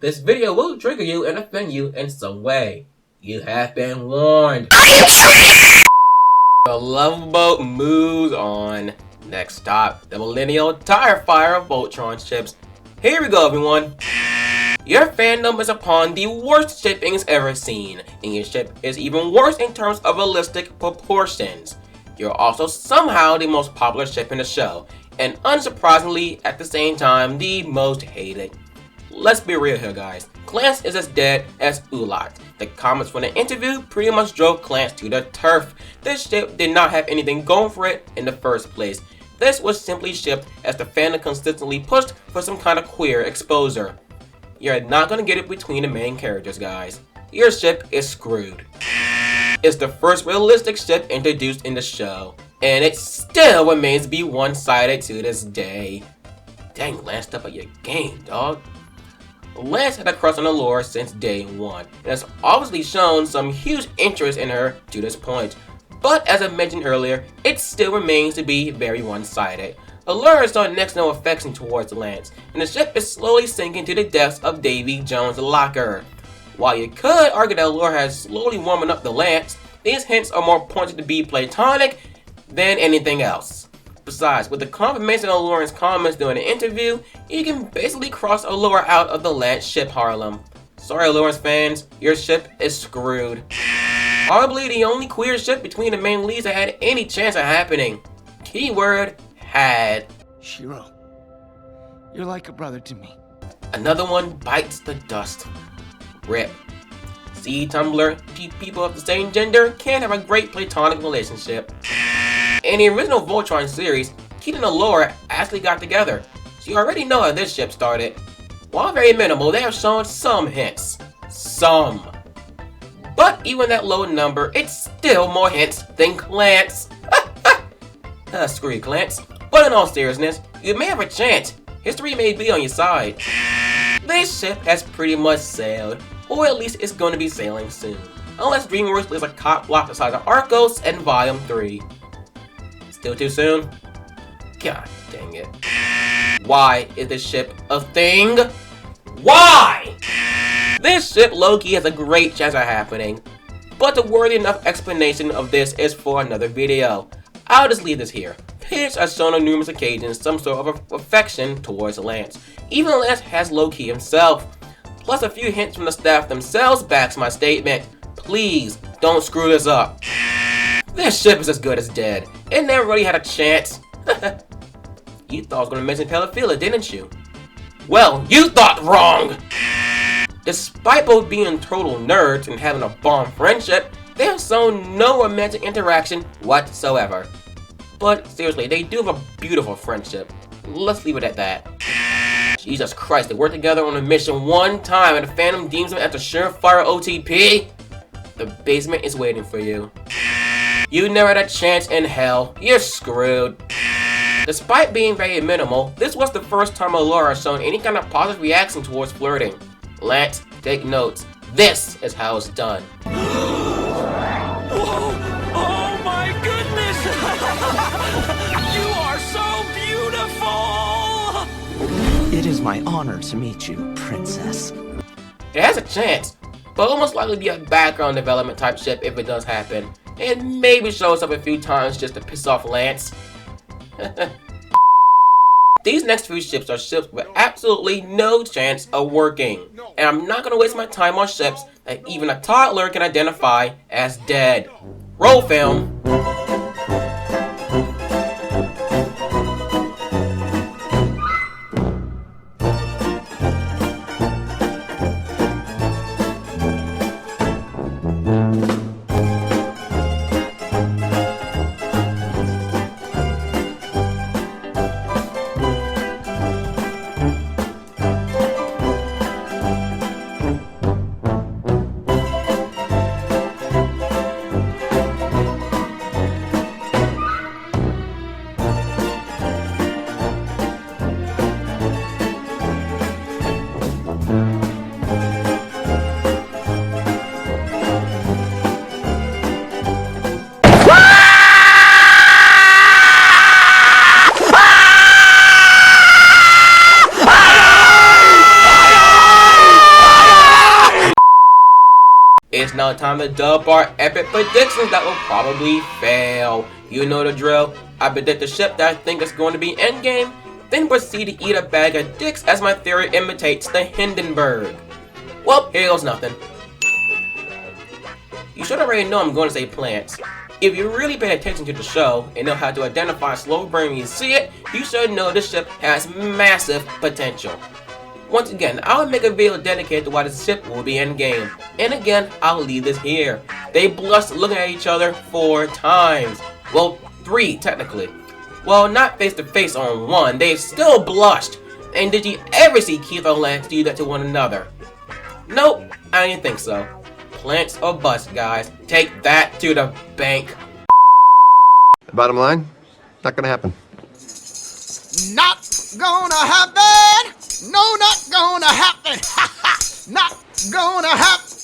This video will trigger you and offend you in some way. You have been warned. The love boat moves on. Next stop, the Millennial Tire Fire of Voltron ships. Here we go, everyone. Your fandom is upon the worst shippings ever seen, and your ship is even worse in terms of realistic proportions. You're also somehow the most popular ship in the show, and unsurprisingly, at the same time, the most hated. Let's be real here, guys. Clance is as dead as Ulat. The comments from the interview pretty much drove Clance to the turf. This ship did not have anything going for it in the first place. This was simply shipped as the fandom consistently pushed for some kind of queer exposure. You're not gonna get it between the main characters, guys. Your ship is screwed. It's the first realistic ship introduced in the show, and it still remains to be one-sided to this day. Dang, Lance, step up your game, dog. Lance had a crush on Allure since day one, and has obviously shown some huge interest in her to this point. But as I mentioned earlier, it still remains to be very one-sided. Allure has shown next to no affection towards Lance, and the ship is slowly sinking to the depths of Davy Jones' locker. While you could argue that Allure has slowly warming up the Lance, these hints are more pointed to be platonic than anything else. Besides, with the confirmation of Allure's comments during the interview, you can basically cross Allure out of the Lance ship Harlem. Sorry, Allure's fans, your ship is screwed. Probably the only queer ship between the main leads that had any chance of happening. Keyword, had. Shiro, you're like a brother to me. Another one bites the dust. RIP. See, Tumblr, people of the same gender can have a great platonic relationship. In the original Voltron series, Keith and Allure actually got together, so you already know how this ship started. While very minimal, they have shown some hints. Some. But even that low number, it's still more hints than Clance. Screw you, Clance. But in all seriousness, you may have a chance. History may be on your side. This ship has pretty much sailed, or at least it's going to be sailing soon. Unless DreamWorks leaves a cop block the size of Arcos and Volume 3. Still too soon? God dang it. Why is this ship a thing? Why? This ship low-key has a great chance of happening, but the worthy enough explanation of this is for another video. I'll just leave this here. Pitch has shown on numerous occasions some sort of affection towards Lance. Even Lance has low-key himself. Plus a few hints from the staff themselves backs my statement. Please, don't screw this up. This ship is as good as dead. It never really had a chance. You thought I was going to mention pedophilia, didn't you? Well, you thought wrong! Despite both being total nerds and having a bomb friendship, they have shown no romantic interaction whatsoever. But seriously, they do have a beautiful friendship. Let's leave it at that. Jesus Christ, they work together on a mission one time and the fandom deems them as a surefire OTP? The basement is waiting for you. You never had a chance in hell. You're screwed. Despite being very minimal, this was the first time Allure has shown any kind of positive reaction towards flirting. Lance, take notes. This is how it's done. Whoa! Oh my goodness! You are so beautiful! It is my honor to meet you, princess. It has a chance, but it'll most likely be a background development type ship if it does happen. And maybe shows up a few times just to piss off Lance. These next few ships are ships with absolutely no chance of working. And I'm not going to waste my time on ships that even a toddler can identify as dead. Roll film. now time to dub our epic predictions that will probably fail. You know the drill. I predict the ship that I think is going to be endgame, then proceed to eat a bag of dicks as my theory imitates the Hindenburg. Well, here goes nothing. You should already know I'm going to say plants. If you really pay attention to the show and know how to identify slow burn when you see it, you should know this ship has massive potential. Once again, I'll make a video dedicated to why this ship will be endgame. And again, I'll leave this here. They blushed looking at each other 4 times. Well, 3 technically. Well, not face to face on one, they still blushed. And did you ever see Keith or Lance do that to one another? Nope, I didn't think so. Plants or bust, guys. Take that to the bank. Bottom line, not gonna happen. Not gonna happen! No, not gonna happen! Ha ha! Not gonna happen!